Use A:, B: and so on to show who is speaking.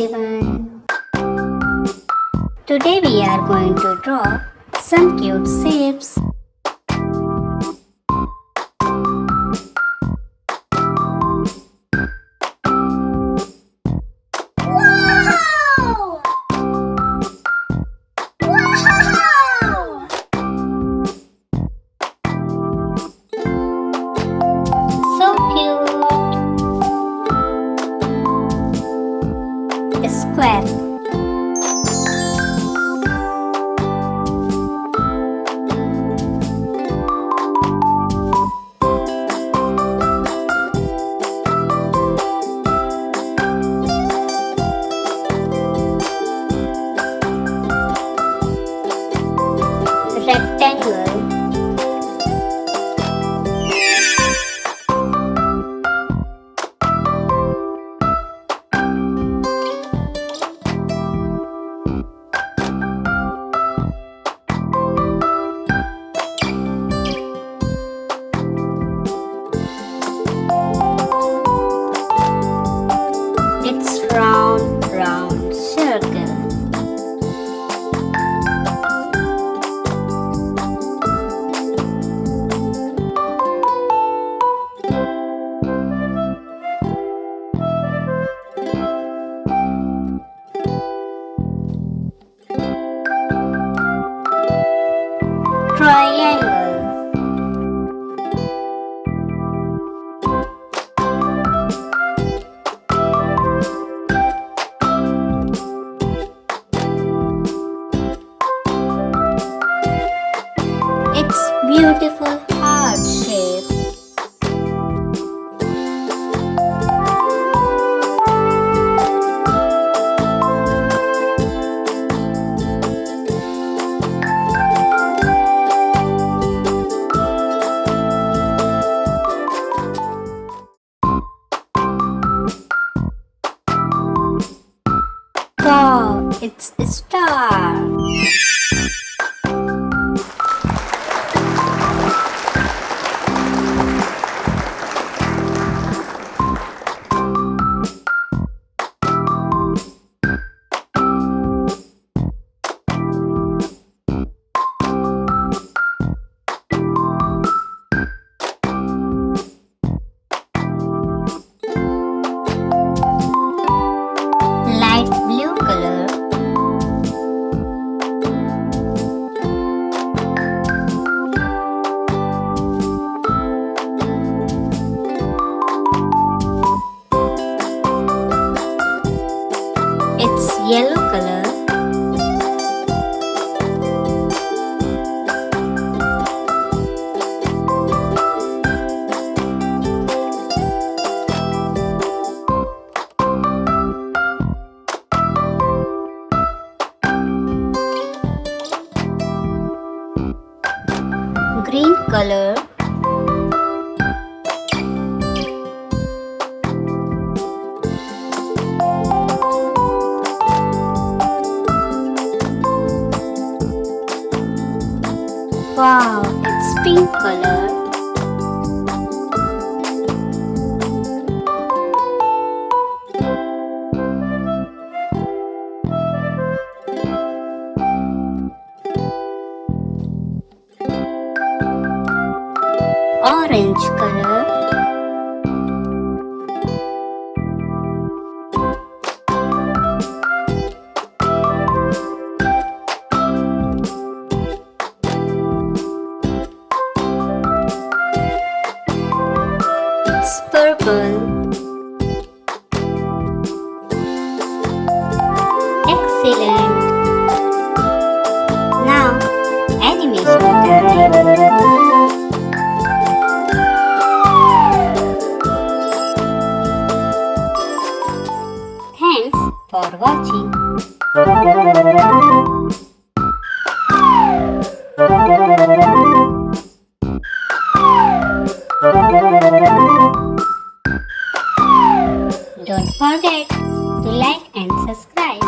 A: everyone. Today we are going to draw some cute shapes.
B: Wow! Wow!
A: So cute. A square. Rectangle. It's round, round circle. Triangle. It's beautiful heart shape. Wow, it's a star. Light blue color. It's yellow color. Green color. Wow, it's pink color. Orange color. It's purple. Excellent. Now, animation time. Thanks for watching. Don't forget to like and subscribe.